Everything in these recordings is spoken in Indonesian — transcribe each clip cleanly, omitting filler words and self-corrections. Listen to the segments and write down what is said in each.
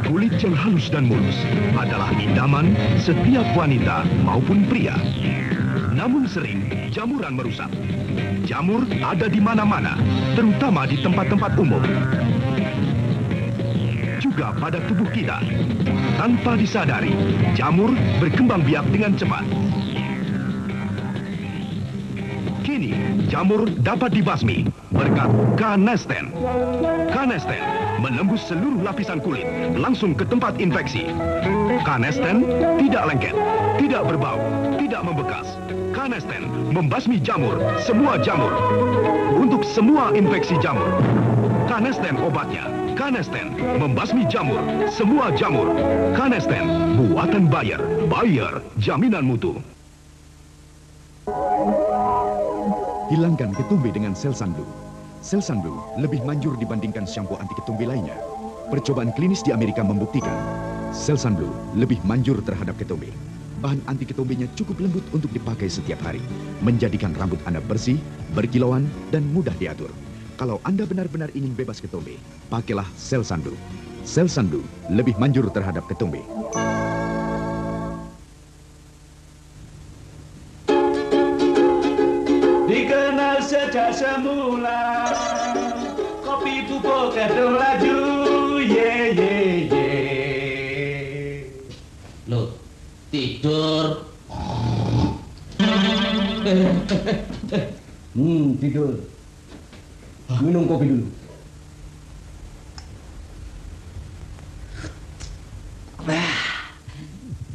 Kulit yang halus dan mulus adalah idaman setiap wanita maupun pria. Namun sering jamuran merusak. Jamur ada di mana-mana, terutama di tempat-tempat umum. Juga pada tubuh kita. Tanpa disadari, jamur berkembang biak dengan cepat. Kini, jamur dapat dibasmi berkat Canesten. Canesten menembus seluruh lapisan kulit, langsung ke tempat infeksi. Canesten tidak lengket, tidak berbau, tidak membekas. Canesten membasmi jamur, semua jamur. Untuk semua infeksi jamur. Canesten obatnya. Canesten membasmi jamur, semua jamur. Canesten, buatan Bayer. Bayer, jaminan mutu. Hilangkan ketumbe dengan Selsandu. Selsandu lebih manjur dibandingkan shampoo anti ketumbe lainnya. Percobaan klinis di Amerika membuktikan Selsandu lebih manjur terhadap ketumbe. Bahan anti ketumbenya cukup lembut untuk dipakai setiap hari, menjadikan rambut Anda bersih, berkilauan, dan mudah diatur. Kalau Anda benar-benar ingin bebas ketumbe, pakailah Selsandu. Selsandu lebih manjur terhadap ketumbe. Dikenal sejak semula, kopi bubuk kedung laju, ye ye ye. Loh, tidur. Tidur. Minum kopi dulu.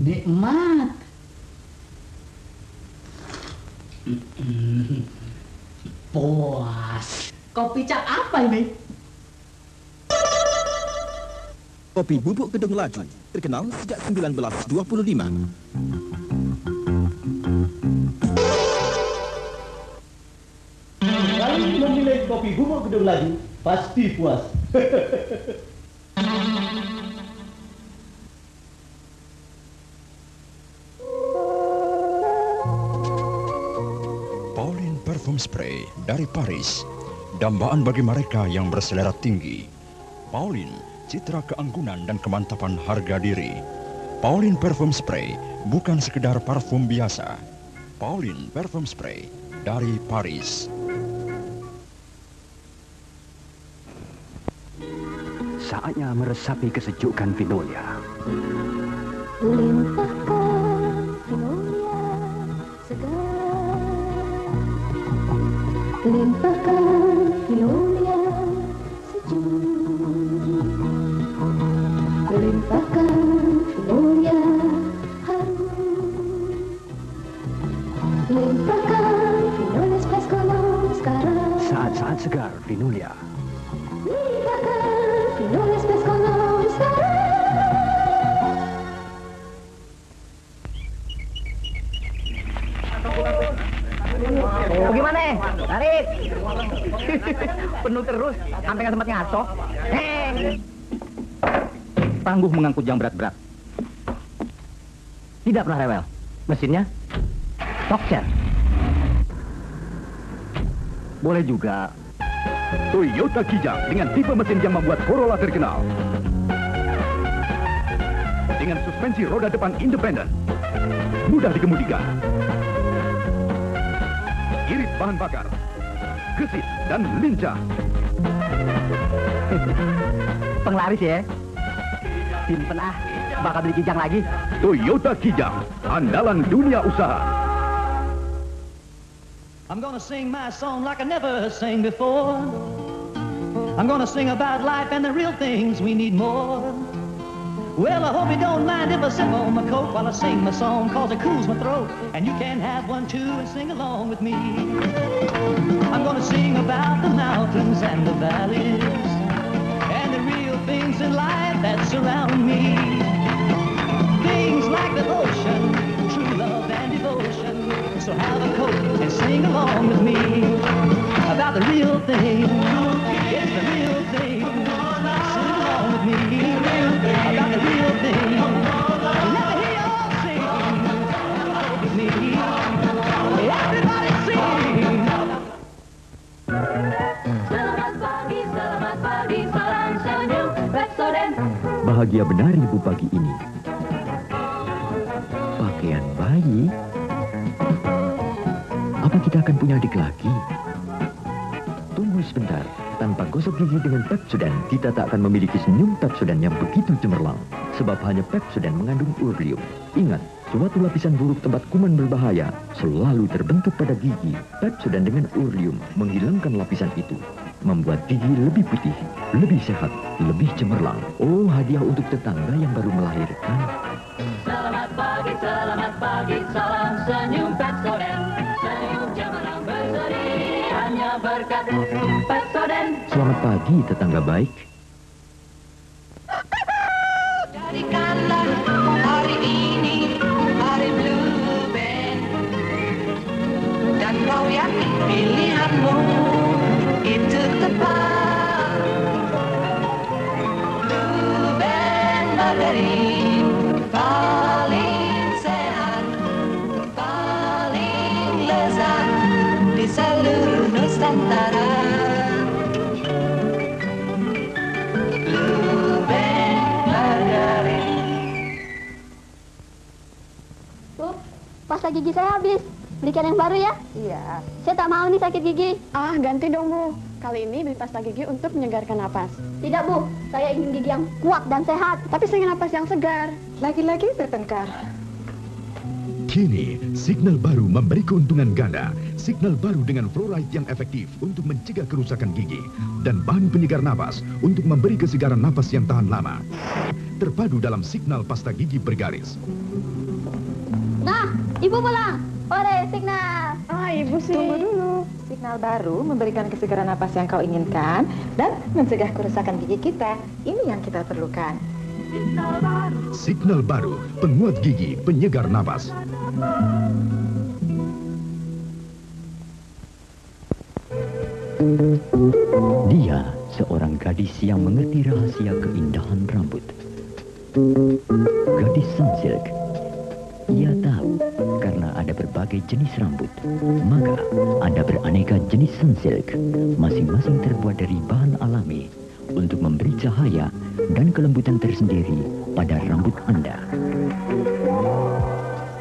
Nikmat. Puas. Kopi cap apa ini? Kopi bubuk kedung laju terkenal sejak 1925. Kalau memilih kopi bubuk kedung laju, pasti puas. Pauline Parfum Spray dari Paris. Dambaan bagi mereka yang berselera tinggi. Pauline, citra keanggunan dan kemantapan harga diri. Pauline Parfum Spray bukan sekedar parfum biasa. Pauline Parfum Spray dari Paris. Saatnya meresapi kesejukan Vinolia. Limpahkan Vinolia segar. Limpahkan Vinolia sejuk. Limpahkan Vinolia harum. Limpahkan Vinolia Spice Cologne sekarang. Saat-saat segar Vinolia. Limpahkan Vinolia Spice Cologne sekarang. Bagaimana? Tarik. Penuh terus, sampai nggak sempat ngaso. Tangguh mengangkut yang berat-berat. Tidak pernah rewel. Mesinnya Tokser. Boleh juga. Toyota Kijang dengan tipe mesin yang membuat Corolla terkenal. Dengan suspensi roda depan independen. Mudah dikemudikan. Irit bahan bakar. Gesit dan lincah. Penglaris ya. Simpen bakal beli Kijang lagi. Toyota Kijang, andalan dunia usaha. I'm gonna sing my song like I never sang before. I'm gonna sing about life and the real things we need more. Well, I hope you don't mind if I sip on my coke while I sing my song, cause it cools my throat. And you can have one too and sing along with me. I'm gonna sing about the mountains and the valleys and the real things in life that surround me. Things like the ocean, true love and devotion. So have a coat and sing along with me about the real thing. It's the real thing. Sing along with me about the real thing. Let me hear y'all sing along with me. Everybody sing. Selamat pagi, salam senyum, Pepsodent. bahagia benar ibu pagi ini. Pakaian bayi? Apa kita akan punya adik lagi? Tunggu sebentar. Tanpa gosok gigi dengan Pepsodent, kita tak akan memiliki senyum Pepsodent yang begitu cemerlang. Sebab hanya Pepsodent mengandung urlium. Ingat, suatu lapisan buruk tempat kuman berbahaya selalu terbentuk pada gigi. Pepsodent dengan urlium menghilangkan lapisan itu. Membuat gigi lebih putih, lebih sehat, lebih cemerlang. Oh, hadiah untuk tetangga yang baru melahirkan. Selamat pagi, salam senyum Pepsodent. Senyum cemerlang berseri, hanya berkat Pepsodent. Selamat pagi, tetangga baik. Jadikanlah hari ini hari Blue Band, dan kau yakin pilihanmu itu tepat. Blue Band margarin paling sehat, paling lezat di seluruh Nusantara. Blue Band margarin. Bu, pasta gigi saya habis. Belikan yang baru ya? Iya. Saya tak mau nih sakit gigi. Ah, ganti dong, Bu. Kali ini beli pasta gigi untuk menyegarkan napas. Tidak, Bu. Saya ingin gigi yang kuat dan sehat. Tapi saya ingin napas yang segar. Lagi-lagi bertengkar. Kini, Signal baru memberi keuntungan ganda. Signal baru dengan fluoride yang efektif untuk mencegah kerusakan gigi dan bahan penyegar napas untuk memberi kesegaran napas yang tahan lama. Terpadu dalam Signal pasta gigi bergaris. Nah, Ibu pulang. Ore, Signal. Ah, Ibu sih. Tunggu dulu. Signal baru memberikan kesegaran napas yang kau inginkan dan mencegah kerusakan gigi kita. Ini yang kita perlukan. Signal baru, penguat gigi, penyegar napas. Dia seorang gadis yang mengerti rahasia keindahan rambut. Gadis Sunsilk. Ia tahu karena ada berbagai jenis rambut, maka ada beraneka jenis Sunsilk, masing-masing terbuat dari bahan alami untuk memberi cahaya dan kelembutan tersendiri pada rambut Anda.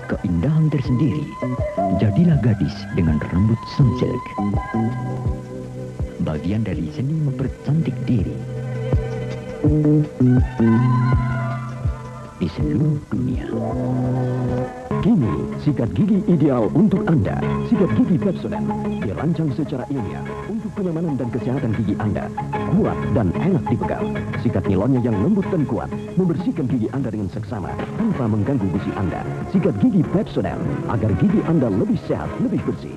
Keindahan tersendiri, jadilah gadis dengan rambut Sunsilk. Bagian dari seni mempercantik diri di seluruh dunia. Kini, sikat gigi ideal untuk Anda. Sikat gigi Pepsodent dirancang secara ilmiah untuk kenyamanan dan kesehatan gigi Anda. Kuat dan enak dipegang. Sikat nilonnya yang lembut dan kuat membersihkan gigi Anda dengan seksama tanpa mengganggu gusi Anda. Sikat gigi Pepsodent agar gigi Anda lebih sehat, lebih bersih.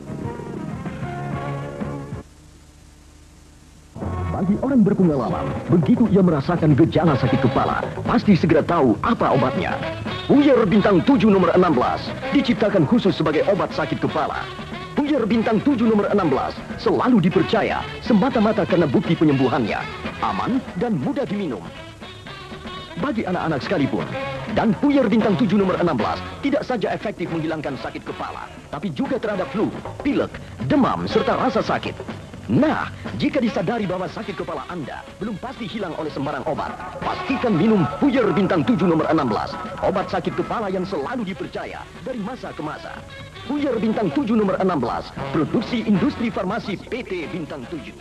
Bagi orang berpengalaman, begitu ia merasakan gejala sakit kepala, pasti segera tahu apa obatnya. Puyer Bintang 7 nomor 16 diciptakan khusus sebagai obat sakit kepala. Puyer Bintang 7 nomor 16 selalu dipercaya semata-mata karena bukti penyembuhannya aman dan mudah diminum bagi anak-anak sekalipun. Dan Puyer Bintang 7 nomor 16 tidak saja efektif menghilangkan sakit kepala, tapi juga terhadap flu, pilek, demam, serta rasa sakit. Nah, jika disadari bahwa sakit kepala Anda belum pasti hilang oleh sembarang obat, pastikan minum Puyer Bintang 7 nomor 16, obat sakit kepala yang selalu dipercaya dari masa ke masa. Puyer Bintang 7 nomor 16, produksi industri farmasi PT Bintang 7.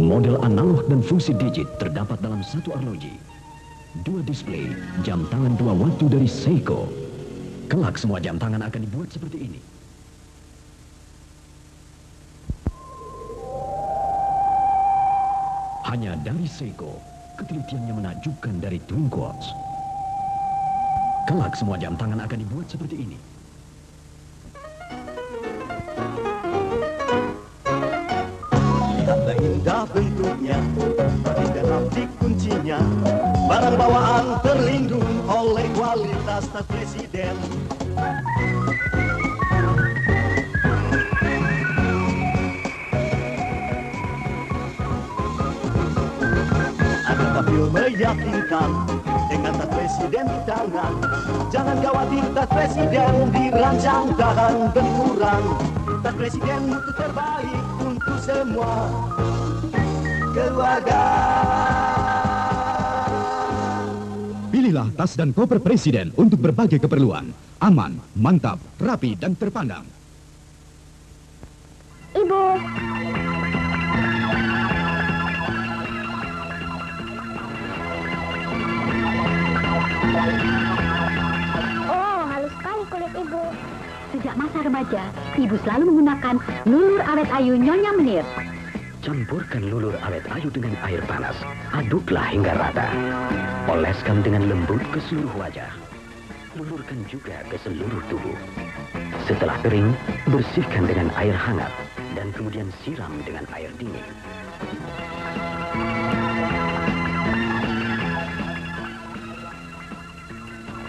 Model analog dan fungsi digit terdapat dalam satu arloji. Dua display, jam tangan 2 waktu dari Seiko. Kelak semua jam tangan akan dibuat seperti ini. Hanya dari Seiko, ketelitiannya menakjubkan dari Twin Quartz. Kelak semua jam tangan akan dibuat seperti ini. Lihatlah indah bentuknya, batik dan rapih kuncinya. Barang bawaan terlindung oleh kualitas tas presiden. Tampil meyakinkan dengan tas presiden di tangan. Jangan khawatir, tas presiden dirancang tahan benturan. Tas presiden mutu terbaik untuk semua keluarga. Inilah tas dan koper presiden untuk berbagai keperluan. Aman, mantap, rapi, dan terpandang. Ibu. Oh, halus sekali kulit ibu. Sejak masa remaja, ibu selalu menggunakan lulur awet ayu Nyonya Menir. Campurkan lulur awet ayu dengan air panas. Aduklah hingga rata. Oleskan dengan lembut ke seluruh wajah. Lulurkan juga ke seluruh tubuh. Setelah kering, bersihkan dengan air hangat dan kemudian siram dengan air dingin.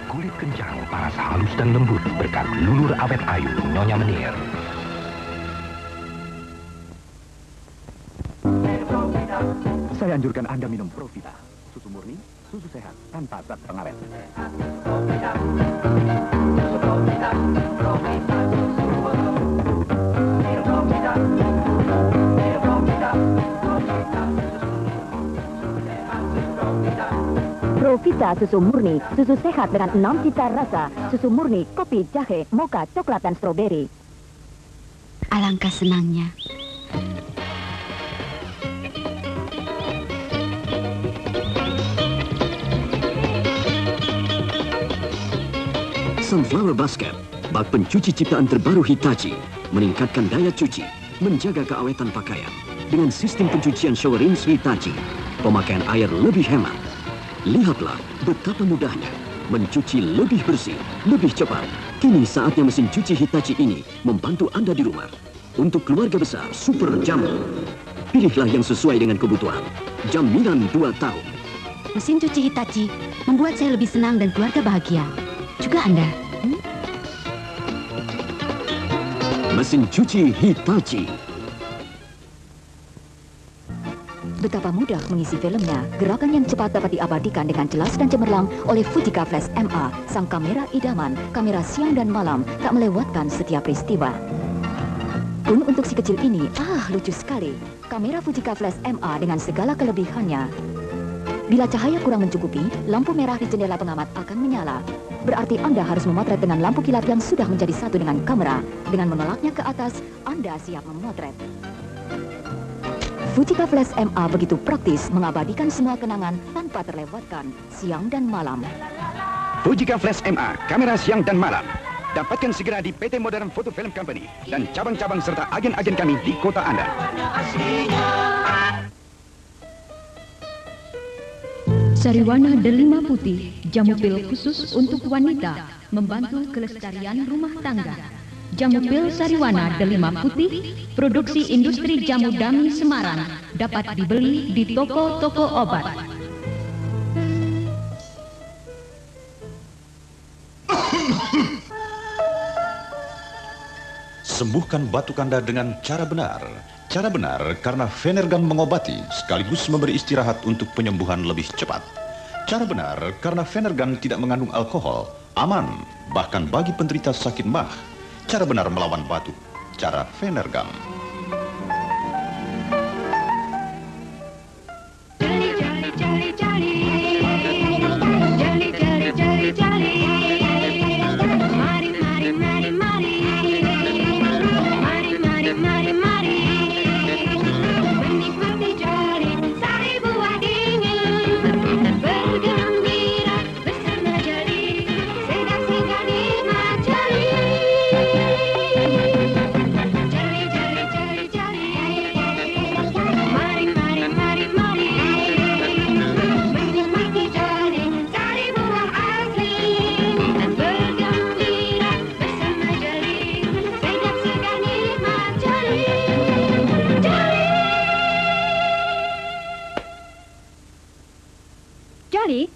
Kulit kencang, paras halus dan lembut berkat lulur awet ayu Nyonya Menir. Saya anjurkan Anda minum Provita. Susu murni, susu sehat, tanpa zat pengawet. Provita susu murni, susu sehat dengan 6 cita rasa, susu murni, kopi, jahe, mocha, coklat, dan stroberi. Alangkah senangnya. Sunflower Basket, bak pencuci ciptaan terbaru Hitachi, meningkatkan daya cuci, menjaga keawetan pakaian. Dengan sistem pencucian shower rinse Hitachi, pemakaian air lebih hemat. Lihatlah betapa mudahnya, mencuci lebih bersih, lebih cepat. Kini saatnya mesin cuci Hitachi ini membantu Anda di rumah. Untuk keluarga besar, super jamur. Pilihlah yang sesuai dengan kebutuhan. Jaminan 2 tahun. Mesin cuci Hitachi membuat saya lebih senang dan keluarga bahagia. Juga Anda. Mesin cuci Hitachi. Betapa mudah mengisi filmnya, gerakan yang cepat dapat diabadikan dengan jelas dan cemerlang oleh Fujica Flash MA, sang kamera idaman, kamera siang dan malam, tak melewatkan setiap peristiwa. Pun untuk si kecil ini, lucu sekali. Kamera Fujica Flash MA dengan segala kelebihannya. Bila cahaya kurang mencukupi, lampu merah di jendela pengamat akan menyala. Berarti Anda harus memotret dengan lampu kilat yang sudah menjadi satu dengan kamera. Dengan menolaknya ke atas, Anda siap memotret. Fujica Flash MA begitu praktis mengabadikan semua kenangan tanpa terlewatkan siang dan malam. Fujica Flash MA, kamera siang dan malam. Dapatkan segera di PT Modern Photo Film Company dan cabang-cabang serta agen-agen kami di kota Anda. Sariwana Delima Putih, jamu pil khusus untuk wanita, membantu kelestarian rumah tangga. Jamu pil Sariwana Delima Putih, produksi industri jamu Dami Semarang, dapat dibeli di toko-toko obat. Sembuhkan batuk Anda dengan cara benar. Cara benar karena Venergan mengobati sekaligus memberi istirahat untuk penyembuhan lebih cepat. Cara benar karena Venergan tidak mengandung alkohol, aman, bahkan bagi penderita sakit mah. Cara benar melawan batuk. Cara Venergan.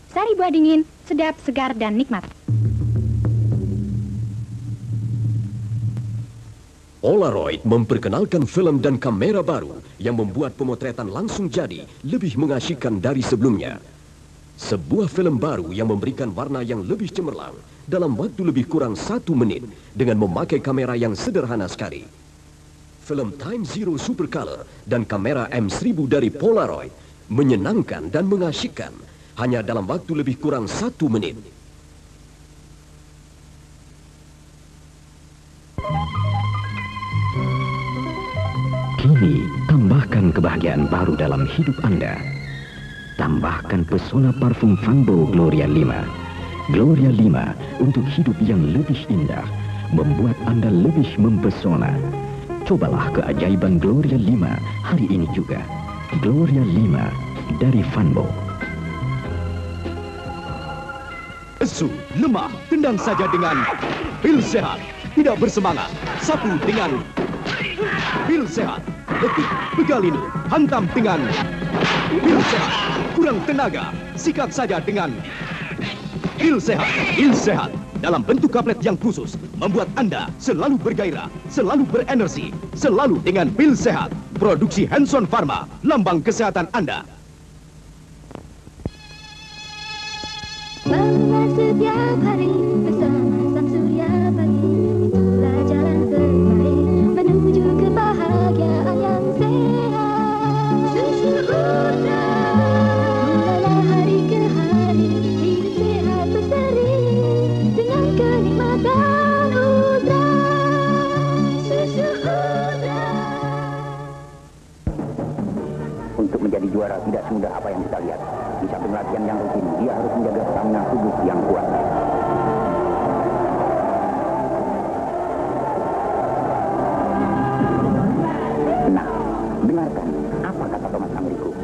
Sari buah dingin, sedap, segar, dan nikmat. Polaroid memperkenalkan film dan kamera baru yang membuat pemotretan langsung jadi lebih mengasyikkan dari sebelumnya. Sebuah film baru yang memberikan warna yang lebih cemerlang dalam waktu lebih kurang 1 menit dengan memakai kamera yang sederhana sekali. Film Time Zero Supercolor dan kamera M1000 dari Polaroid menyenangkan dan mengasyikkan. hanya dalam waktu lebih kurang 1 menit. Kini, tambahkan kebahagiaan baru dalam hidup Anda. Tambahkan pesona parfum Vanbo Gloria 5. Gloria 5 untuk hidup yang lebih indah, membuat Anda lebih mempesona. Cobalah keajaiban Gloria 5 hari ini juga. Gloria 5 dari Vanbo. Lesu, lemah, tendang saja dengan pil sehat. Tidak bersemangat, sapu dengan pil sehat. Letih, begalinu, hantam dengan pil sehat. Kurang tenaga, sikat saja dengan pil sehat. Pil sehat dalam bentuk kaplet yang khusus membuat Anda selalu bergairah, selalu berenergi, selalu dengan pil sehat. Produksi Hanson Pharma, lambang kesehatan Anda. Bangunlah setiap hari bersama sang surya pagi. Itulah jalan terbaik menuju kebahagiaan yang sehat. Susu Udra, mulailah hari ke hari, hidup sehat berseri dengan kenikmatan Udra. Susu Udra. Untuk menjadi juara tidak semudah apa yang kita lihat. Di samping latihan yang rutin, dia harus menjaga stamina tubuh yang kuat. Nah, dengarkan apa kata Thomas Amerigo.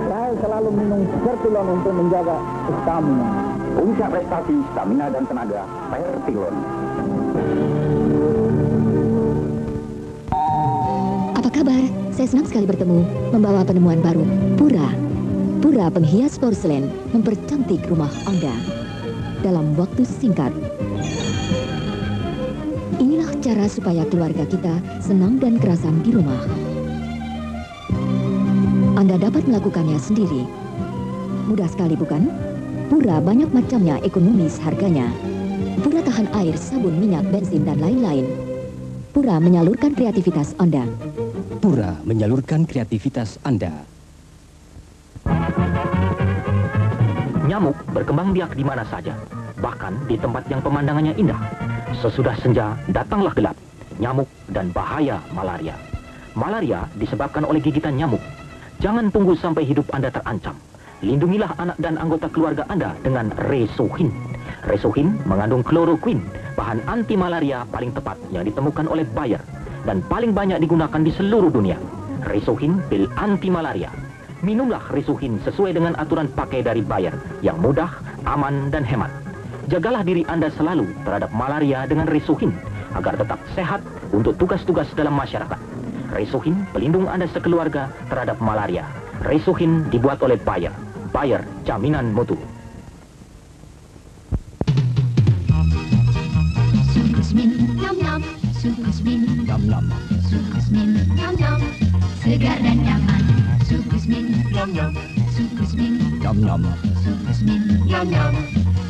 Saya selalu minum Pertilon untuk menjaga stamina. Puncak prestasi, stamina dan tenaga, Pertilon. Apa kabar? Saya senang sekali bertemu, membawa penemuan baru, Pura. Pura penghias porselen mempercantik rumah Anda dalam waktu singkat. Inilah cara supaya keluarga kita senang dan kerasan di rumah. Anda dapat melakukannya sendiri. Mudah sekali bukan? Pura banyak macamnya, ekonomis harganya. Pura tahan air, sabun, minyak, bensin, dan lain-lain. Pura menyalurkan kreativitas Anda. Pura menyalurkan kreativitas Anda. Nyamuk berkembang biak di mana saja, bahkan di tempat yang pemandangannya indah. Sesudah senja, datanglah gelap, nyamuk dan bahaya malaria. Malaria disebabkan oleh gigitan nyamuk. Jangan tunggu sampai hidup Anda terancam. Lindungilah anak dan anggota keluarga Anda dengan Resohin. Resohin mengandung kloroquine, bahan anti malaria paling tepat yang ditemukan oleh Bayer dan paling banyak digunakan di seluruh dunia. Resohin pil anti malaria. Minumlah Resohin sesuai dengan aturan pakai dari Bayer yang mudah, aman, dan hemat. Jagalah diri Anda selalu terhadap malaria dengan Resohin agar tetap sehat untuk tugas-tugas dalam masyarakat. Resohin pelindung Anda sekeluarga terhadap malaria. Resohin dibuat oleh Bayer. Bayer, jaminan mutu. Sukusmin, nyam-nyam. Sukusmin, nyam-nyam. Sukusmin, nyam-nyam. Segar dan nyaman. Sukusmin, nyam-nyam. Sukusmin, nyam-nyam. Sukusmin, nyam-nyam.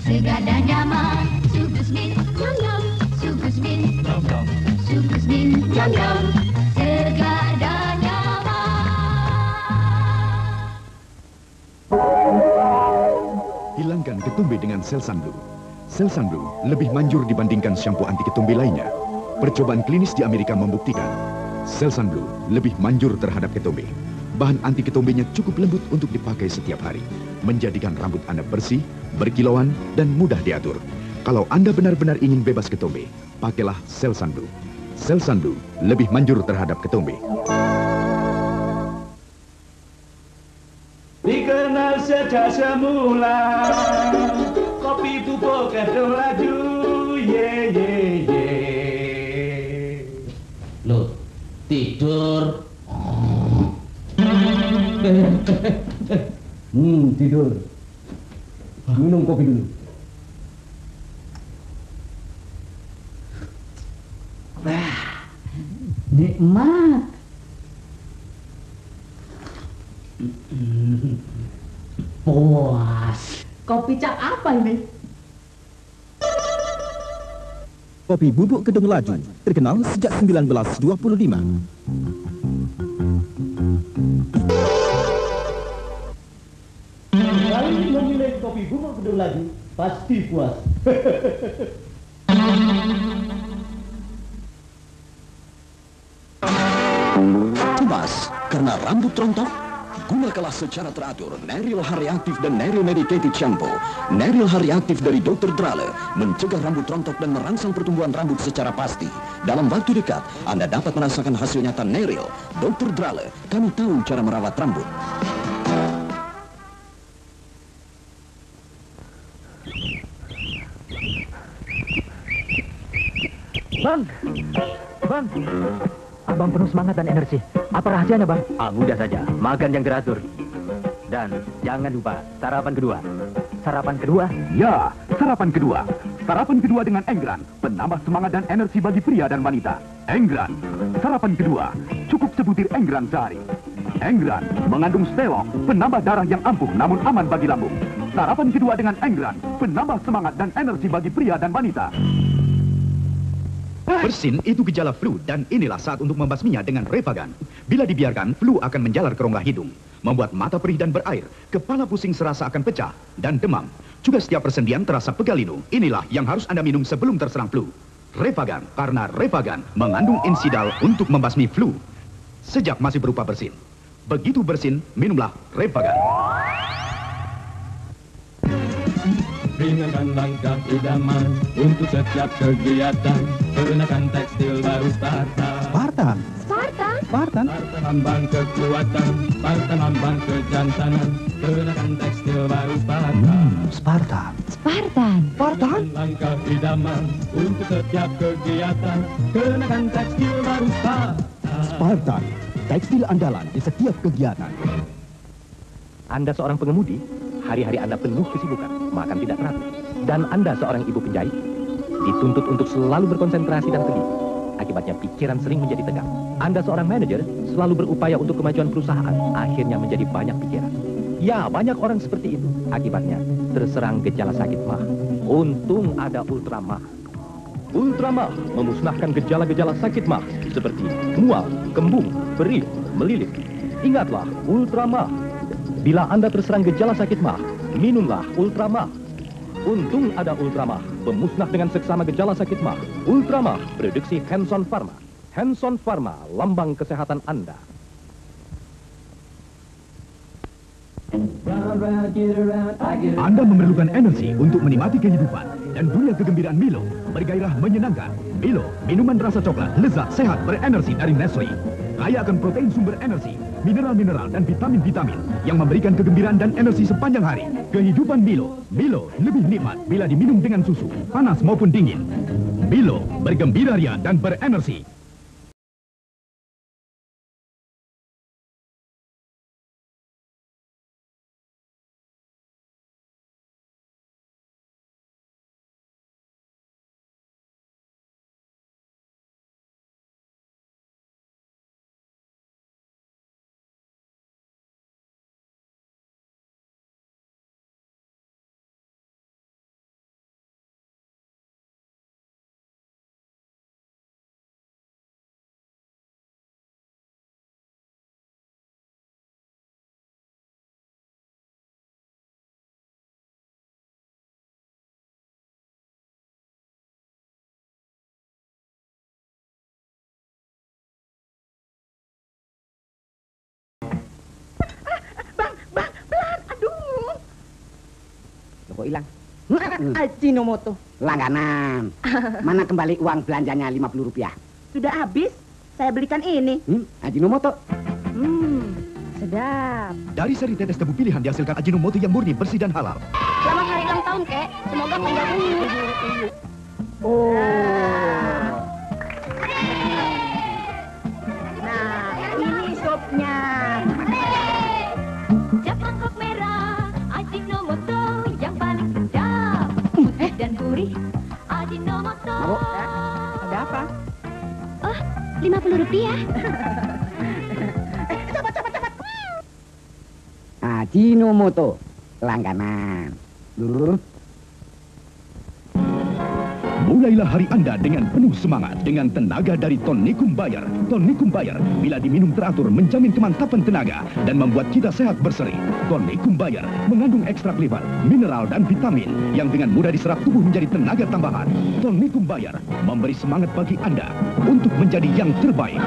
Segar dan nyaman. Sukusmin, nyam-nyam. Sukusmin, nyam-nyam. Sukusmin, nyam-nyam. Segar dan nyaman. Hilangkan ketumbe dengan Selsan Blue. Selsan Blue lebih manjur dibandingkan shampoo anti ketumbe lainnya. Percobaan klinis di Amerika membuktikan Selsan Blue lebih manjur terhadap ketumbe. Bahan anti ketombenya cukup lembut untuk dipakai setiap hari, menjadikan rambut Anda bersih, berkilauan, dan mudah diatur. Kalau Anda benar-benar ingin bebas ketombe, pakailah Selsan Blue. Selsan Blue lebih manjur terhadap ketombe. Dikenal sejak semula, kopi bubuk gedung laju, ye ye ye. Loh, tidur. Tidur. Minum kopi dulu. Nikmat. Puas. Kopi cap apa ini? Kopi bubuk Kedung Laju, terkenal sejak 1925. Kali memilih bubuk gedung lagi pasti puas. Cemas karena rambut rontok? Gunakanlah secara teratur Neril Hariaktif dan Neril Medicated Shampoo. Neril Hariaktif dari Dr. Drale mencegah rambut rontok dan merangsang pertumbuhan rambut secara pasti. Dalam waktu dekat, Anda dapat merasakan hasil nyata Neril. Dr. Drale, kami tahu cara merawat rambut. Bang, Abang penuh semangat dan energi. Apa rahasianya, Bang? Mudah saja, makan yang teratur. Dan jangan lupa, sarapan kedua. Sarapan kedua? Ya, sarapan kedua. Sarapan kedua dengan Enggran, penambah semangat dan energi bagi pria dan wanita. Enggran, sarapan kedua, cukup sebutir Enggran sehari. Enggran mengandung stelok, penambah darah yang ampuh namun aman bagi lambung. Sarapan kedua dengan Enggran, penambah semangat dan energi bagi pria dan wanita. Bersin itu gejala flu dan inilah saat untuk membasminya dengan Revagan. Bila dibiarkan, flu akan menjalar ke rongga hidung, membuat mata perih dan berair, kepala pusing serasa akan pecah, dan demam. Juga setiap persendian terasa pegal linu. Inilah yang harus Anda minum sebelum terserang flu. Revagan, karena Revagan mengandung insidal untuk membasmi flu. Sejak masih berupa bersin. Begitu bersin, minumlah Revagan. Ringankan langkah idaman untuk setiap kegiatan. Kenakan tekstil baru Spartan. Spartan? Spartan? Spartan lambang kekuatan, Spartan lambang kejantanan. Kenakan tekstil baru Spartan. Spartan. Spartan. Spartan langkah idaman untuk setiap kegiatan. Kenakan tekstil baru Spartan. Spartan, tekstil andalan di setiap kegiatan. Anda seorang pengemudi, hari-hari Anda penuh kesibukan, makan tidak teratur. Dan Anda seorang ibu penjahit, dituntut untuk selalu berkonsentrasi dan teliti. Akibatnya pikiran sering menjadi tegang. Anda seorang manajer, selalu berupaya untuk kemajuan perusahaan, akhirnya menjadi banyak pikiran. Ya, banyak orang seperti itu. Akibatnya terserang gejala sakit mah. Untung ada Ultramah. Ultramah memusnahkan gejala-gejala sakit mah seperti mual, kembung, perih, melilit. Ingatlah, Ultramah. Bila Anda terserang gejala sakit mah, minumlah Ultramah. Untung ada Ultramah, pemusnah dengan seksama gejala sakit mah. Ultramah, produksi Hanson Pharma. Hanson Pharma, lambang kesehatan Anda. Anda memerlukan energi untuk menikmati kehidupan dan dunia kegembiraan Milo bergairah menyenangkan. Milo, minuman rasa coklat, lezat, sehat, berenergi dari Nestle. Kaya akan protein sumber energi, mineral-mineral dan vitamin-vitamin yang memberikan kegembiraan dan energi sepanjang hari. Kehidupan Milo. Milo lebih nikmat bila diminum dengan susu, panas maupun dingin. Milo bergembira ria dan berenergi. Kok hilang? Ajinomoto. Langganan. Mana kembali uang belanjanya Rp50? Sudah habis. Saya belikan ini. Ajinomoto. Sedap. Dari seri tetes tebu pilihan dihasilkan Ajinomoto yang murni, bersih dan halal. Selamat hari ulang tahun, Kek. Semoga panjang umur. Nah, ini sopnya. Mangkok merah, Ajinomoto yang paling sedap dan gurih. Ajinomoto. Ada apa? Oh, Rp50. Cepat. Ajinomoto. Langganan. Mulailah hari Anda dengan penuh semangat dengan tenaga dari Tonikum Bayer. Tonikum Bayer bila diminum teratur menjamin kemantapan tenaga dan membuat kita sehat berseri. Tonikum Bayer mengandung ekstrak liver, mineral dan vitamin yang dengan mudah diserap tubuh menjadi tenaga tambahan. Tonikum Bayer memberi semangat bagi Anda untuk menjadi yang terbaik.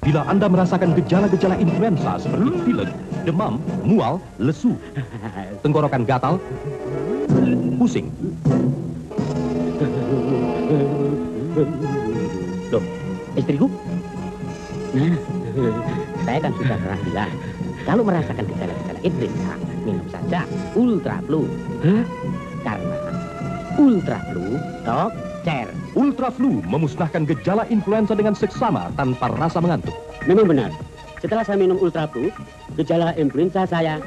Bila Anda merasakan gejala-gejala influenza seperti pilek, demam, mual, lesu, tenggorokan gatal, pusing. Loh, istriku? Nah, saya kan sudah pernah bilang, kalau merasakan gejala-gejala influenza, minum saja Ultra Flu. Hah? Karena Ultra Flu Dokter. Ultra Flu memusnahkan gejala influenza dengan seksama tanpa rasa mengantuk. Memang benar. Setelah saya minum Ultra Flu, gejala influenza saya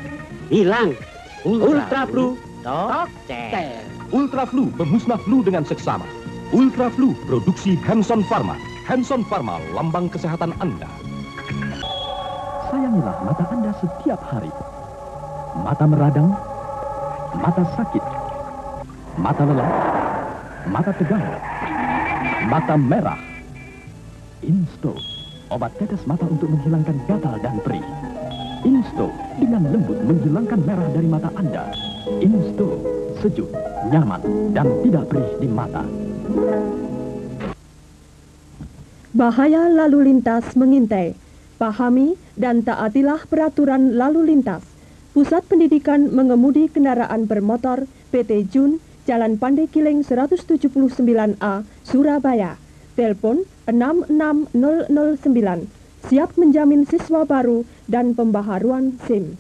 hilang. Ultra Flu Dokter. Ultra Flu memusnah flu dengan seksama. Ultra Flu produksi Hanson Pharma. Hanson Pharma, lambang kesehatan Anda. Sayangilah mata Anda setiap hari. Mata meradang, mata sakit, mata lelah, mata tegang, mata merah. Insto, obat tetes mata untuk menghilangkan gatal dan perih. Insto, dengan lembut menghilangkan merah dari mata Anda. Insto, sejuk, nyaman, dan tidak perih di mata. Bahaya lalu lintas mengintai. Pahami dan taatilah peraturan lalu lintas. Pusat Pendidikan Mengemudi Kendaraan Bermotor PT Jun, Jalan Pandeglang 179A, Surabaya. Telepon 66009. Siap menjamin siswa baru dan pembaharuan SIM.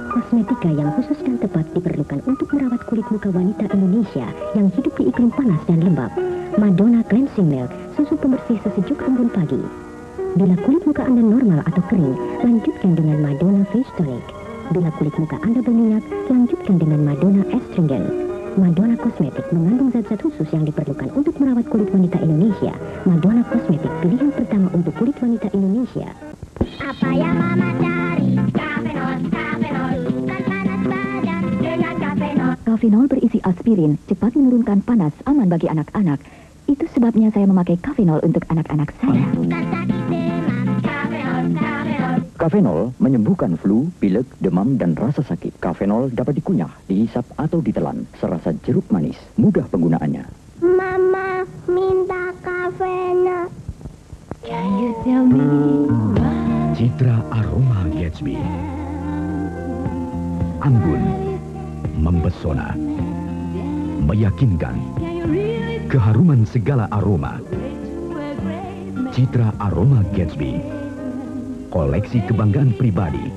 Kosmetika yang khusus dan tepat diperlukan untuk merawat kulit muka wanita Indonesia yang hidup di iklim panas dan lembab. Madonna Cleansing Milk, susu pembersih sesejuk embun pagi. Bila kulit muka Anda normal atau kering, lanjutkan dengan Madonna Face Tonic. Bila kulit muka Anda berminyak, lanjutkan dengan Madonna Astringent. Madonna Cosmetic mengandung zat-zat khusus yang diperlukan untuk merawat kulit wanita Indonesia. Madonna Cosmetic, pilihan pertama untuk kulit wanita Indonesia. Apa yang mama cari? Kafenol, Kafenol, bukan panas badan dengan Kafenol. Kafenol berisi aspirin, cepat menurunkan panas, aman bagi anak-anak. Itu sebabnya saya memakai Kafenol untuk anak-anak saya. Bukan sakit demam, Kafenol, Kafenol. Kafenol menyembuhkan flu, pilek, demam, dan rasa sakit. Kafenol dapat dikunyah, dihisap, atau ditelan. Serasa jeruk manis, mudah penggunaannya. Mama minta Kafenol. Can you tell me why? Citra aroma Gatsby. Anggun, mempesona, meyakinkan, keharuman segala aroma. Citra aroma Gatsby, koleksi kebanggaan pribadi,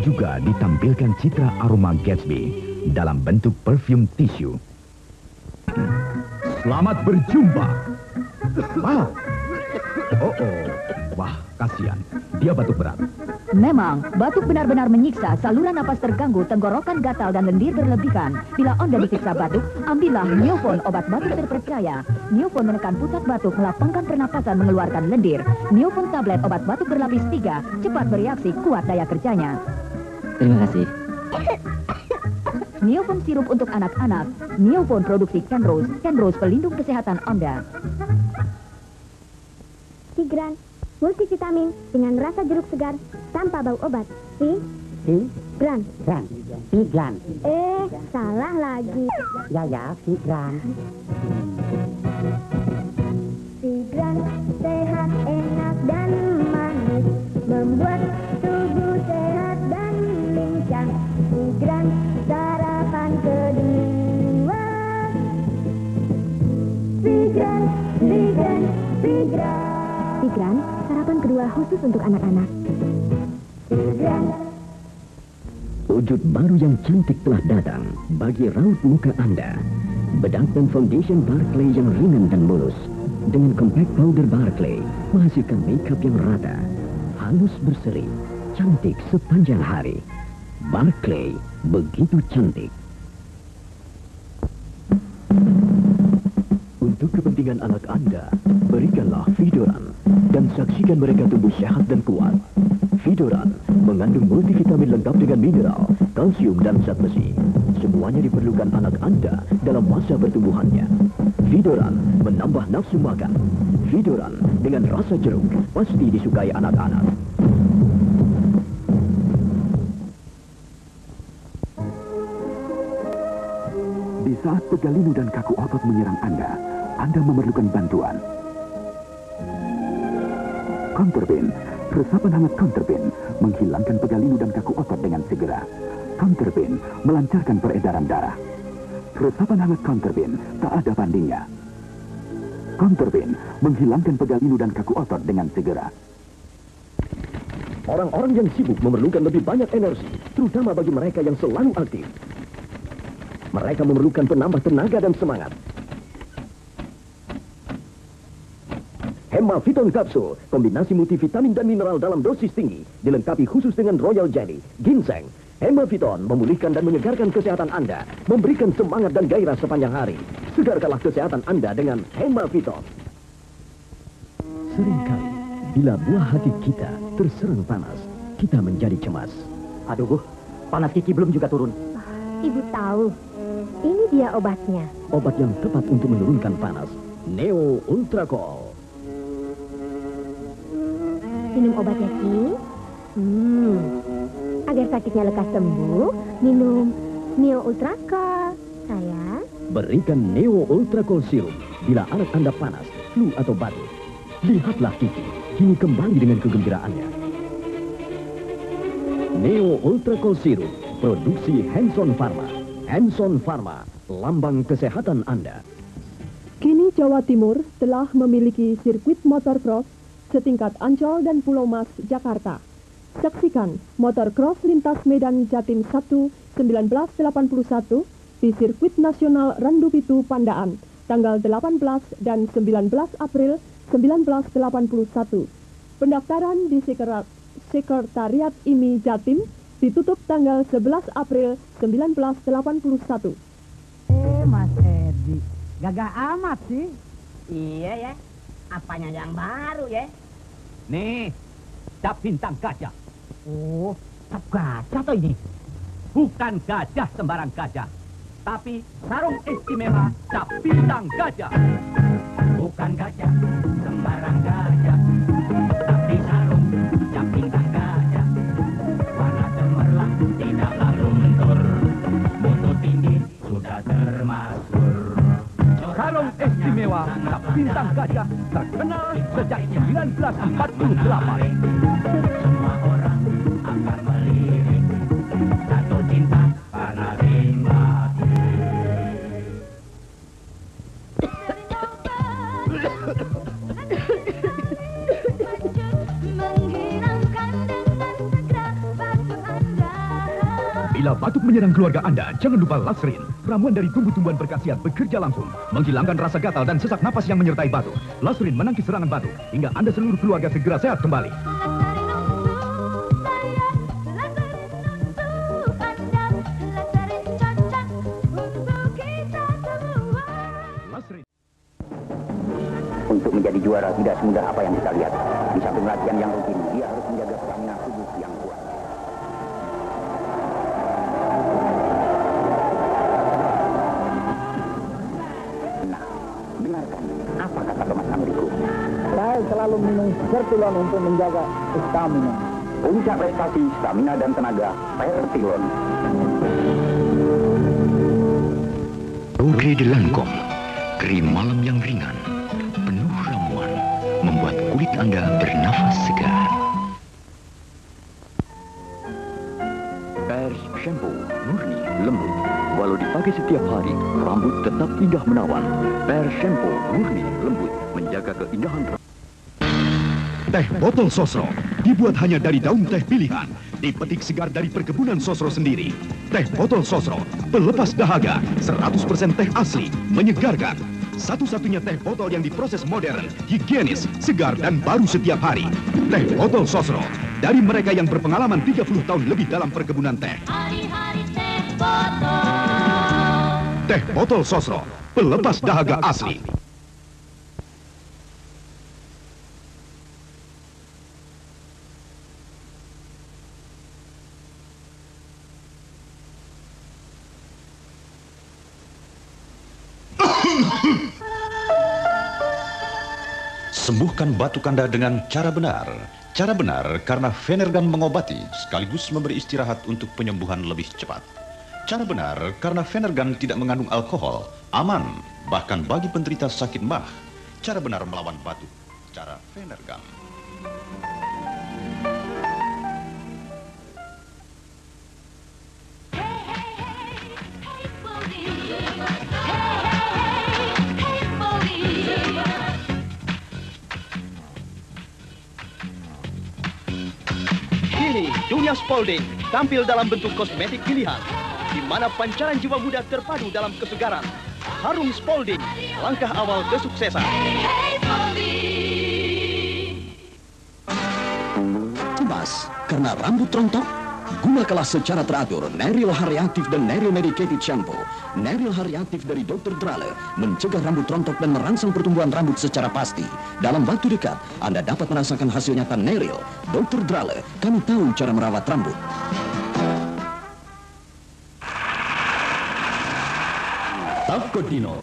juga ditampilkan Citra aroma Gatsby dalam bentuk perfume tisu. Selamat berjumpa. Wah, kasihan. Dia batuk berat. Memang, batuk benar-benar menyiksa, saluran napas terganggu, tenggorokan gatal dan lendir berlebihan. Bila Anda disiksa batuk, ambillah Neofon, obat batuk terpercaya. Neofon menekan pusat batuk, melapangkan pernapasan, mengeluarkan lendir. Neofon tablet, obat batuk berlapis 3, cepat bereaksi, kuat daya kerjanya. Terima kasih. Neofon sirup untuk anak-anak. Neofon produksi Kenrose. Kenrose pelindung kesehatan Anda. Tigran, multivitamin dengan rasa jeruk segar tanpa bau obat. Tigran. Tigran. Salah lagi. Ya, Tigran. Tigran sehat, enak dan manis, membuat tubuh sehat dan lincah. Tigran sarapan kedua. Tigran. Tigran, sarapan kedua khusus untuk anak-anak. Wujud baru yang cantik telah datang bagi raut muka Anda. Bedak dan foundation Barclay yang ringan dan mulus. Dengan compact powder Barclay, menghasilkan makeup yang rata, halus berseri, cantik sepanjang hari. Barclay, begitu cantik. Untuk kepentingan anak Anda, berikanlah Vidoran dan saksikan mereka tumbuh sehat dan kuat. Vidoran mengandung multivitamin lengkap dengan mineral, kalsium dan zat besi. Semuanya diperlukan anak Anda dalam masa pertumbuhannya. Vidoran menambah nafsu makan. Vidoran dengan rasa jeruk pasti disukai anak-anak. Di saat pegalinu dan kaku otot menyerang Anda memerlukan bantuan. Counterbin, resapan hangat Counterbin menghilangkan pegalinu dan kaku otot dengan segera. Counterbin melancarkan peredaran darah. Resapan hangat Counterbin tak ada bandingnya. Counterbin menghilangkan pegalinu dan kaku otot dengan segera. Orang-orang yang sibuk memerlukan lebih banyak energi, terutama bagi mereka yang selalu aktif. Mereka memerlukan penambah tenaga dan semangat. Hemaviton Kapsul, kombinasi multivitamin dan mineral dalam dosis tinggi, dilengkapi khusus dengan Royal Jelly, ginseng. Hemaviton memulihkan dan menyegarkan kesehatan Anda, memberikan semangat dan gairah sepanjang hari. Segarkanlah kesehatan Anda dengan Hemaviton. Seringkali, bila buah hati kita terserang panas, kita menjadi cemas. Aduh, panas Kiki belum juga turun. Ibu tahu, ini dia obatnya. Obat yang tepat untuk menurunkan panas, Neo Ultrakol. Minum obatnya, Ki. Agar sakitnya lekas sembuh, minum Neo Ultrakol, sayang. Berikan Neo Ultrakol Sirup bila anak Anda panas, flu atau batuk. Lihatlah Kiki, kini kembali dengan kegembiraannya. Neo Ultrakol Sirup, produksi Hanson Pharma. Hanson Pharma, lambang kesehatan Anda. Kini Jawa Timur telah memiliki sirkuit motocross setingkat Ancol dan Pulau Mas, Jakarta. Saksikan motocross lintas Medan Jatim Sabtu 1981 di Sirkuit Nasional Randupitu Pandaan, tanggal 18 dan 19 April 1981. Pendaftaran di Sekretariat IMI Jatim ditutup tanggal 11 April 1981. Mas Edi, gagah amat sih. Iya ya, apanya yang baru ya? Nih, cap bintang gajah. Oh, cap gajah toh ini? Bukan gajah sembarang gajah, tapi sarung istimewa cap bintang gajah. Bukan gajah sembarang gajah, tapi sarung cap bintang gajah. Warna cemerlang, tidak lalu lentur, mutu tinggi sudah termasuk. Sarung istimewa cap bintang gajah terkenal sejak 1948. Semua orang akan melirik, jatuh cinta karena simpati. Bila batuk menyerang keluarga Anda, jangan lupa Lasrin. Ramuan dari tumbuh-tumbuhan berkhasiat bekerja langsung, menghilangkan rasa gatal dan sesak napas yang menyertai batuk. Lasrin menangkis serangan batuk, hingga Anda seluruh keluarga segera sehat kembali. Untuk menjadi juara tidak semudah apa yang kita lihat. Di samping latihan yang rutin, dia harus menjaga stamina tubuh yang kuat. Nah, dengarkan apa kata Thomas Amriku. Saya selalu minum Fertilon untuk menjaga stamina. Puncak prestasi, stamina dan tenaga, Fertilon. Oke de Lancome, krim malam yang ringan, penuh ramuan, membuat kulit Anda bernafas segar. Pers Shampoo, murni, lembut. Walau dipakai setiap hari, rambut tetap indah menawan. Pers Shampoo, murni, lembut, menjaga keindahan rambut. Teh botol Sosro dibuat hanya dari daun teh pilihan, dipetik segar dari perkebunan Sosro sendiri. Teh botol Sosro, pelepas dahaga, 100% teh asli, menyegarkan. Satu-satunya teh botol yang diproses modern, higienis, segar dan baru setiap hari. Teh botol Sosro, dari mereka yang berpengalaman 30 tahun lebih dalam perkebunan teh. Hari-hari teh botol. Teh botol Sosro, pelepas dahaga asli. Sembuhkan batuk Anda dengan cara benar. Cara benar karena Venergan mengobati sekaligus memberi istirahat untuk penyembuhan lebih cepat. Cara benar karena Venergan tidak mengandung alkohol, aman, bahkan bagi penderita sakit mah. Cara benar melawan batuk. Cara Venergan. Kini, dunia Spalding tampil dalam bentuk kosmetik pilihan, di mana pancaran jiwa muda terpadu dalam kesegaran. Harum Spalding, langkah awal kesuksesan. Cemas karena rambut rontok? Gunakanlah secara teratur Neril Hariaktif dan Neril Medicated Shampoo. Neril Hariaktif dari Dr. Drale mencegah rambut rontok dan merangsang pertumbuhan rambut secara pasti. Dalam waktu dekat, Anda dapat merasakan hasil nyata Neril. Dr. Drale, kami tahu cara merawat rambut. Tafkodino.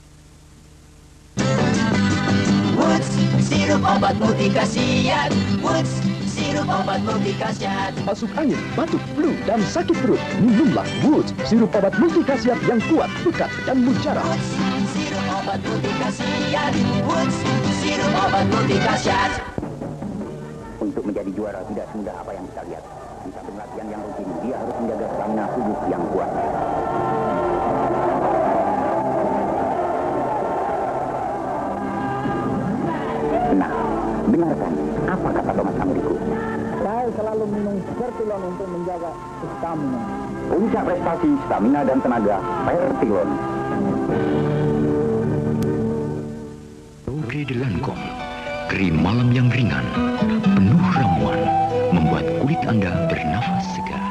Woods, sirup obat multi khasiat. Woods, sirup obat multi khasiat. Masuk angin, batuk, flu, dan sakit perut. Minumlah Woods, sirup obat multi khasiat yang kuat, pekat, dan mujarab. Woods, sirup obat multi khasiat. Woods, sirup obat multi khasiat. Untuk menjadi juara tidak semudah apa yang kita lihat. Di samping latihan yang rutin, dia harus menjaga stamina tubuh yang kuat. Nah, dengarkan apa kata Thomas Amerigo. Saya selalu minum Fertilon untuk menjaga stamina. Puncak prestasi, stamina dan tenaga, Fertilon. Sore de Lancome, krim malam yang ringan, penuh ramuan, membuat kulit Anda bernafas segar.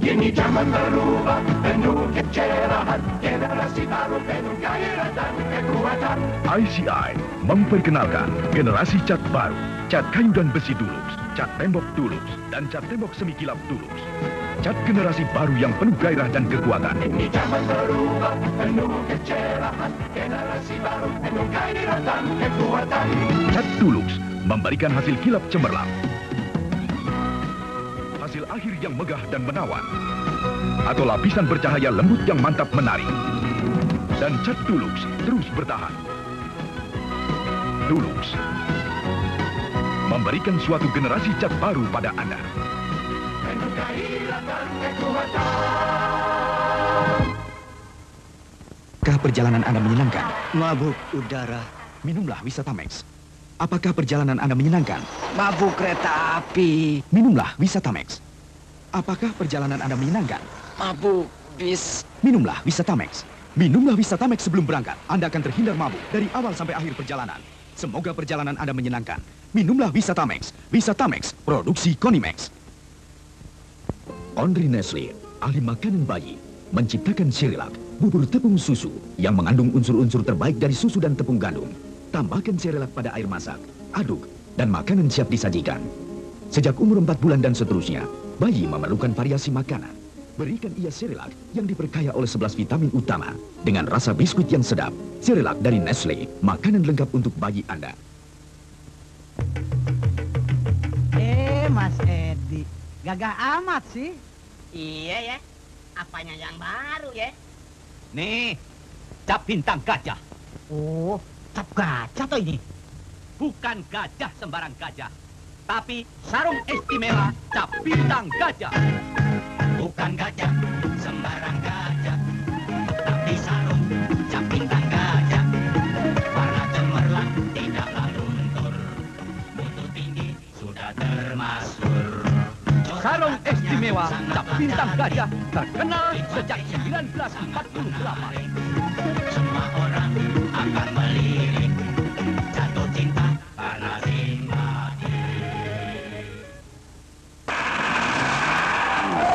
Kini zaman berubah, penuh kecerahan, generasi baru penuh gairah dan kekuatan. ICI memperkenalkan generasi cat baru, cat kayu dan besi Dulux, cat tembok Dulux, dan cat tembok semi kilap Dulux. Cat generasi baru yang penuh gairah dan kekuatan. Ini zaman berubah, penuh kecerahan, generasi baru penuh gairah dan kekuatan. Cat Dulux memberikan hasil kilap cemerlang. Hasil akhir yang megah dan menawan. Atau lapisan bercahaya lembut yang mantap menarik. Dan cat Dulux terus bertahan. Dulux memberikan suatu generasi cat baru pada Anda. Penuh gairah dan kekuatan. Apakah perjalanan Anda menyenangkan? Mabuk udara. Minumlah Wisatamex. Apakah perjalanan Anda menyenangkan? Mabuk kereta api. Minumlah Wisatamex. Apakah perjalanan Anda menyenangkan? Mabuk bis. Minumlah Wisatamex. Minumlah Wisatamex sebelum berangkat. Anda akan terhindar mabuk dari awal sampai akhir perjalanan. Semoga perjalanan Anda menyenangkan. Minumlah Wisatamex. Wisatamex, produksi Konimex. Ondri Nestle, ahli makanan bayi, menciptakan Cerelac, bubur tepung susu yang mengandung unsur-unsur terbaik dari susu dan tepung gandum. Tambahkan Cerelac pada air masak, aduk, dan makanan siap disajikan. Sejak umur 4 bulan dan seterusnya, bayi memerlukan variasi makanan. Berikan ia Cerelac yang diperkaya oleh 11 vitamin utama dengan rasa biskuit yang sedap. Cerelac dari Nestle, makanan lengkap untuk bayi Anda. Mas Edi, gagah amat sih. Iya ya, apanya yang baru ya? Nih, cap bintang gajah. Oh, cap gajah toh ini? Bukan gajah sembarang gajah, tapi sarung istimewa cap bintang gajah. Bukan gajah sembarang gajah, tapi sarung cap bintang gajah. Warna cemerlang, tidaklah luntur, mutu tinggi sudah termasuk. Sarung istimewa cap bintang gajah terkenal sejak 1948. Semua orang akan melirik, jatuh cinta karena simpati.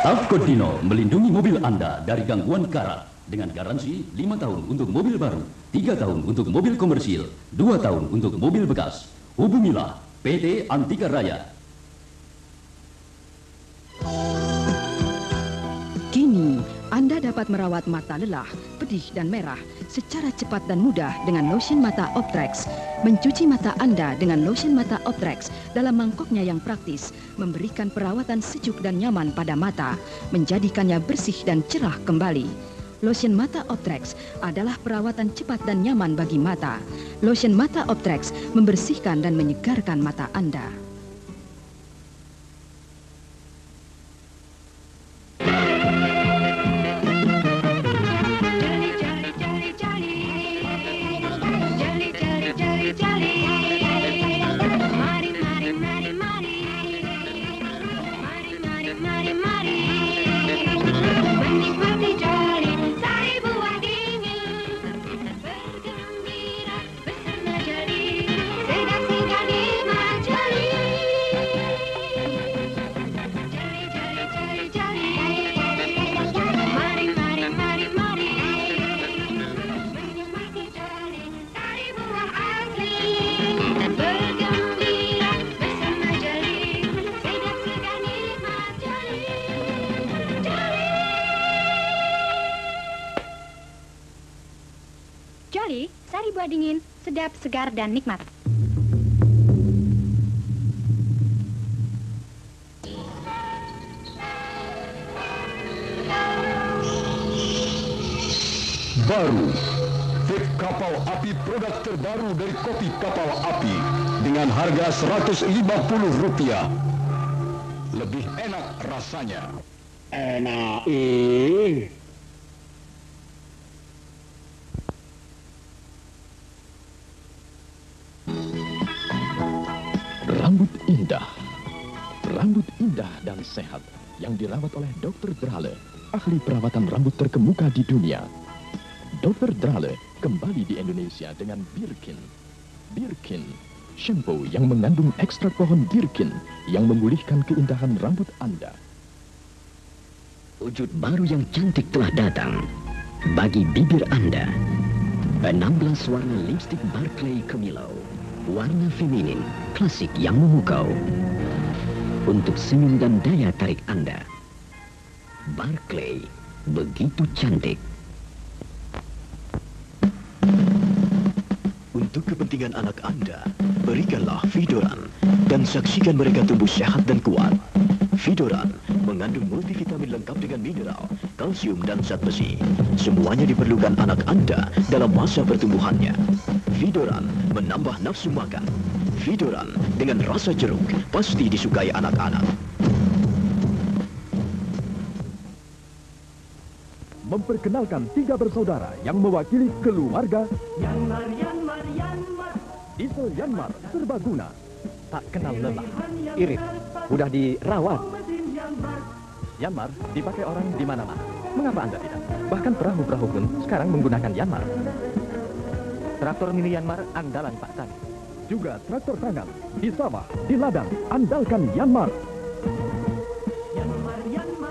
Tafkodino melindungi mobil Anda dari gangguan karat dengan garansi 5 tahun untuk mobil baru, 3 tahun untuk mobil komersil, 2 tahun untuk mobil bekas. Hubungilah PT Antika Raya. Kini, Anda dapat merawat mata lelah, pedih dan merah secara cepat dan mudah dengan lotion mata Optrex. Mencuci mata Anda dengan lotion mata Optrex dalam mangkoknya yang praktis memberikan perawatan sejuk dan nyaman pada mata, menjadikannya bersih dan cerah kembali. Lotion mata Optrex adalah perawatan cepat dan nyaman bagi mata. Lotion mata Optrex membersihkan dan menyegarkan mata Anda. Jolly, sari buah dingin, sedap, segar, dan nikmat. Baru, vape kapal api produk terbaru dari kopi kapal api dengan harga Rp150. Lebih enak rasanya. Enak. Rambut indah dan sehat yang dirawat oleh Dr. Drale, ahli perawatan rambut terkemuka di dunia. Dr. Drale kembali di Indonesia dengan Birkin. Birkin, shampoo yang mengandung ekstrak pohon Birkin yang memulihkan keindahan rambut Anda. Wujud baru yang cantik telah datang bagi bibir Anda. 16 warna lipstik Barclay Kemilau. Warna feminin, klasik yang memukau. Untuk senyum dan daya tarik Anda. Barclay, begitu cantik. Untuk kepentingan anak Anda, berikanlah Vidoran dan saksikan mereka tumbuh sehat dan kuat. Vidoran mengandung multivitamin lengkap dengan mineral, kalsium dan zat besi. Semuanya diperlukan anak Anda dalam masa pertumbuhannya. Vidoran menambah nafsu makan. Vidoran dengan rasa jeruk pasti disukai anak-anak. Memperkenalkan 3 bersaudara yang mewakili keluarga Yanmar. Diesel Yanmar serbaguna. Tak kenal lelah, irit, mudah dirawat. Yanmar dipakai orang di mana-mana. Mengapa Anda tidak? Bahkan perahu-perahu pun sekarang menggunakan Yanmar. Traktor mini Yanmar andalan Pak Tani. Juga traktor tangan, di sawah, di ladang, andalkan Yanmar.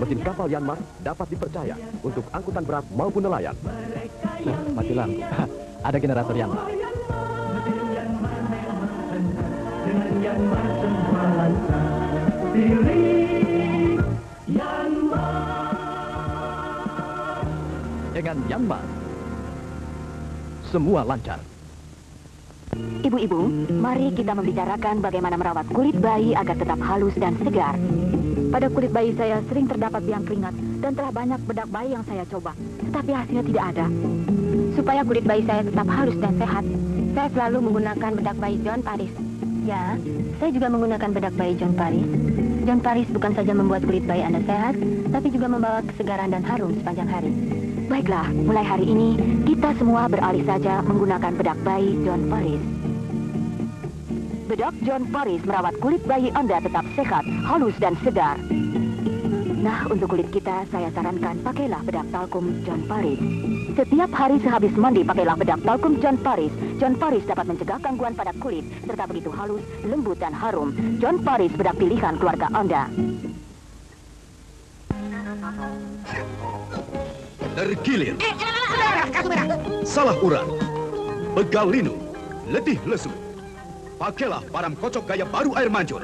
Mesin kapal Yanmar dapat dipercaya untuk angkutan berat maupun nelayan. Nah, mati lampu. Ada generator Yanmar. Dengan Yanmar semua lancar. Pilih Yanmar. Dengan Yanmar, semua lancar. Ibu-ibu, mari kita membicarakan bagaimana merawat kulit bayi agar tetap halus dan segar. Pada kulit bayi saya sering terdapat biang keringat dan telah banyak bedak bayi yang saya coba, tetapi hasilnya tidak ada. Supaya kulit bayi saya tetap halus dan sehat, saya selalu menggunakan bedak bayi John Paris. Ya, saya juga menggunakan bedak bayi John Paris. John Paris bukan saja membuat kulit bayi Anda sehat, tapi juga membawa kesegaran dan harum sepanjang hari. Baiklah, mulai hari ini kita semua beralih saja menggunakan bedak bayi John Paris. Bedak John Paris merawat kulit bayi Anda tetap sehat, halus dan segar. Nah, untuk kulit kita saya sarankan pakailah bedak talkum John Paris. Setiap hari sehabis mandi pakailah bedak talkum John Paris. John Paris dapat mencegah gangguan pada kulit serta begitu halus, lembut dan harum. John Paris bedak pilihan keluarga Anda. Terkilir, salah urat, pegal linu, letih lesu. Pakailah param kocok gaya baru air mancur.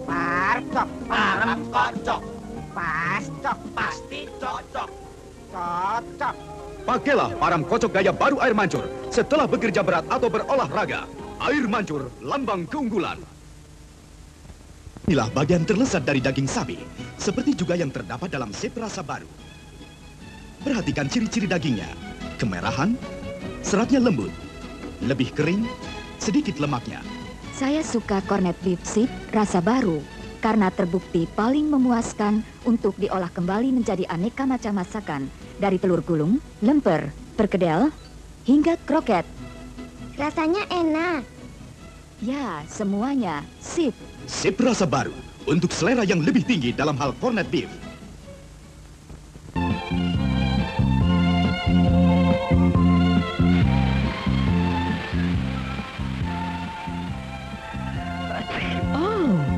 Param kocok, pas cok, pasti cocok. Saca. Pakailah parang kocok gaya baru air mancur setelah bekerja berat atau berolahraga. Air mancur, lambang keunggulan. Inilah bagian terlezat dari daging sapi, seperti juga yang terdapat dalam sip rasa baru. Perhatikan ciri-ciri dagingnya. Kemerahan, seratnya lembut, lebih kering, sedikit lemaknya. Saya suka corned beef sip rasa baru karena terbukti paling memuaskan untuk diolah kembali menjadi aneka macam masakan dari telur gulung, lemper, perkedel, hingga kroket. Rasanya enak. Ya, semuanya sip. Sip rasa baru untuk selera yang lebih tinggi dalam hal corned beef.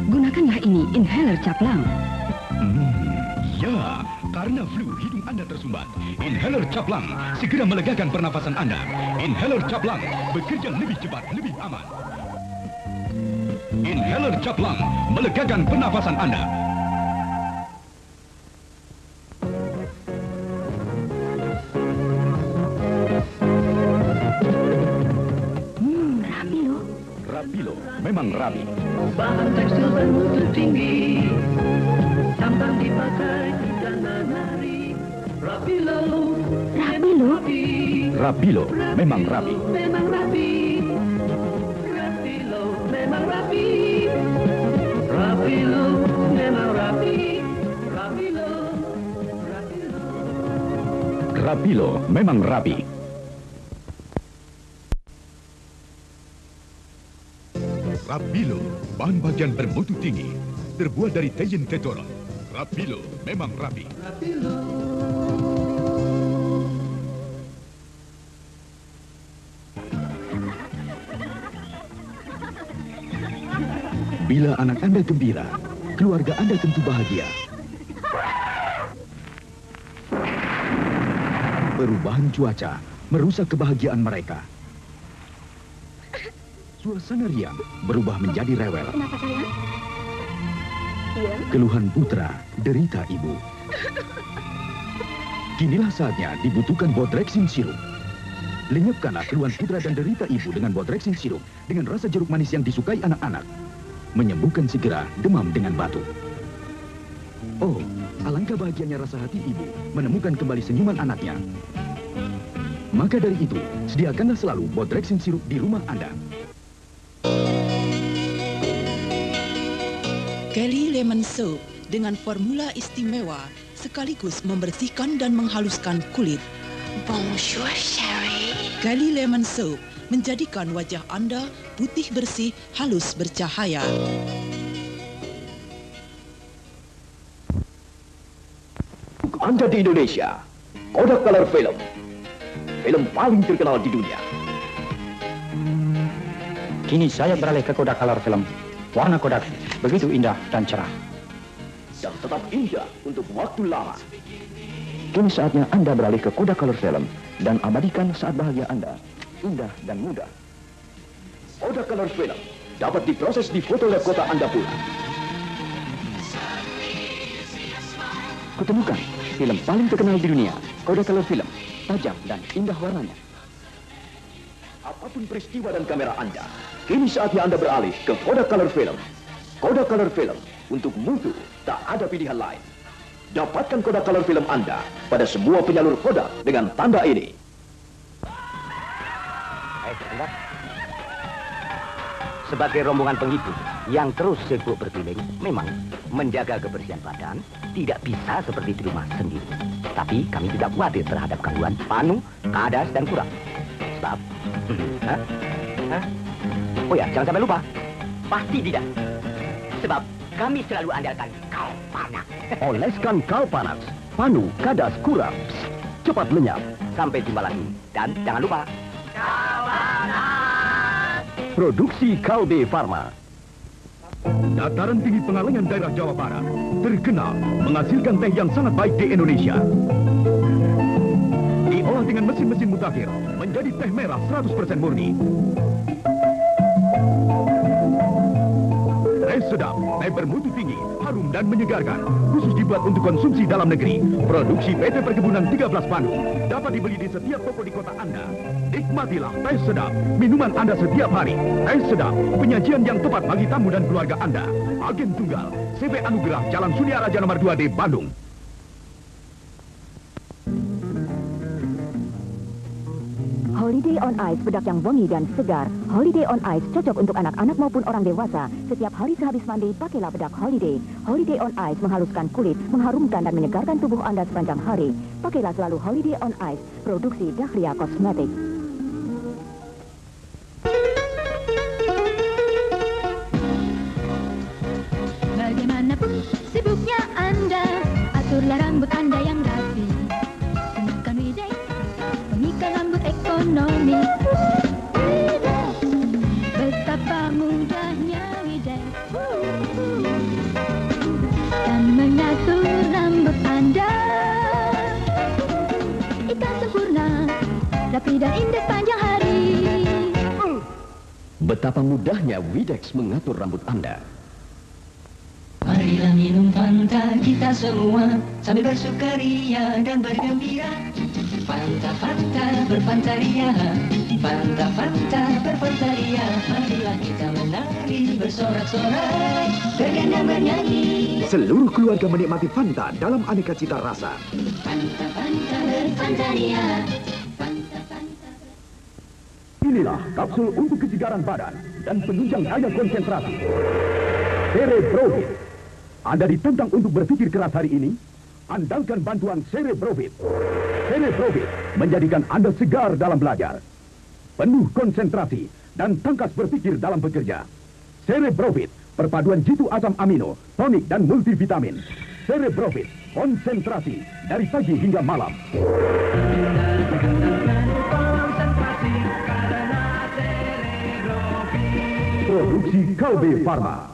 Gunakanlah ini, inhaler caplang. Ya, karena flu hidung Anda tersumbat. Inhaler caplang segera melegakan pernafasan Anda. Inhaler caplang bekerja lebih cepat, lebih aman. Inhaler caplang melegakan pernafasan Anda. Rapi loh. Rapi loh, memang rapi. Bahan tekstil bermutu tinggi, tambang dipakai dan menarik. Rapilo, Rapilo, Rapilo, memang rapi. memang rapi. Rapilo, memang rapi. Rapilo, memang rapi. Rapilo, Rapilo, memang rapi. Rapilo, bahan bagian bermutu tinggi, terbuat dari tejen tetorol. Rapilo, memang rapi. Bila anak Anda gembira, keluarga Anda tentu bahagia. Perubahan cuaca merusak kebahagiaan mereka. Suasana riang berubah menjadi rewel. Kenapa sayang? Iya. Keluhan putra, derita ibu. Kinilah saatnya dibutuhkan Bodrexin sirup. Lenyapkanlah keluhan putra dan derita ibu dengan Bodrexin sirup dengan rasa jeruk manis yang disukai anak-anak. Menyembuhkan segera demam dengan batuk. Oh, alangkah bahagianya rasa hati ibu menemukan kembali senyuman anaknya. Maka dari itu, sediakanlah selalu Bodrexin sirup di rumah Anda. Kelly Lemon Soap dengan formula istimewa sekaligus membersihkan dan menghaluskan kulit. Bonjour, chérie. Kelly Lemon Soap menjadikan wajah Anda putih bersih, halus bercahaya. Anda di Indonesia, Kodak Color Film. Film paling terkenal di dunia. Kini saya beralih ke Kodak Color Film. Warna Kodak begitu indah dan cerah. Dan tetap indah untuk waktu lama. Kini saatnya Anda beralih ke Kodak Color Film dan abadikan saat bahagia Anda. Indah dan mudah. Kodak Color Film dapat diproses di foto lab kota Anda pula. Kutemukan film paling terkenal di dunia, Kodak Color Film, tajam dan indah warnanya. Apapun peristiwa dan kamera Anda, kini saatnya Anda beralih ke Kodak Color Film. Kodak Color Film, untuk mutu tak ada pilihan lain. Dapatkan Kodak Color Film Anda pada semua penyalur Kodak dengan tanda ini. Sebagai rombongan penghitung yang terus sibuk berkeliling, memang menjaga kebersihan badan tidak bisa seperti di rumah sendiri. Tapi kami tidak khawatir terhadap gangguan panu, kadas, dan kurang. Sebab, oh ya, jangan sampai lupa. Pasti tidak. Sebab kami selalu andalkan Kalpanax. Oleskan Kalpanax, panu, kadas, kurang, cepat lenyap. Sampai jumpa lagi. Dan jangan lupa, Produksi Kalbe Farma. Dataran tinggi Pengalengan daerah Jawa Barat terkenal menghasilkan teh yang sangat baik di Indonesia. Diolah dengan mesin-mesin mutakhir menjadi teh merah 100% murni. Teh sedap, teh bermutu tinggi, harum dan menyegarkan. Khusus dibuat untuk konsumsi dalam negeri. Produksi PT Perkebunan 13 Bandung. Dapat dibeli di setiap toko di kota Anda. Nikmatilah teh sedap, minuman Anda setiap hari. Teh sedap, penyajian yang tepat bagi tamu dan keluarga Anda. Agen Tunggal, CV Anugerah, Jalan Sunia Raja nomor 2D, Bandung. Holiday on Ice, bedak yang wangi dan segar. Holiday on Ice cocok untuk anak-anak maupun orang dewasa. Setiap hari sehabis mandi, pakailah bedak Holiday. Holiday on Ice menghaluskan kulit, mengharumkan dan menyegarkan tubuh Anda sepanjang hari. Pakailah selalu Holiday on Ice, produksi Dahlia Cosmetic. Bagaimanapun sibuknya Anda, aturlah rambut Anda yang rapi. Gunakan Widay, pengikat rambut ekonomi. Widay, betapa mudahnya Widay. Dan mengatur rambut Anda. Ikat sempurna, rapi dan indah sepanjang hari. Betapa mudahnya Widex mengatur rambut Anda. Marilah minum Fanta kita semua sambil bersukaria dan bergembira. Fanta, Fanta, berfantaria. Fanta, Fanta, berfantaria. Marilah kita menari bersorak-sorak, bergendang bernyanyi. Seluruh keluarga menikmati Fanta dalam aneka cita rasa. Fanta, Fanta, berfantaria. Inilah kapsul untuk kesegaran badan dan penunjang daya konsentrasi. Cerebrowit. Anda ditantang untuk berpikir keras hari ini? Andalkan bantuan Cerebrowit. Cerebrowit menjadikan Anda segar dalam belajar, penuh konsentrasi, dan tangkas berpikir dalam bekerja. Cerebrowit, perpaduan jitu asam amino, tonik, dan multivitamin. Cerebrowit, konsentrasi dari pagi hingga malam. Produksi Kalbe Farma.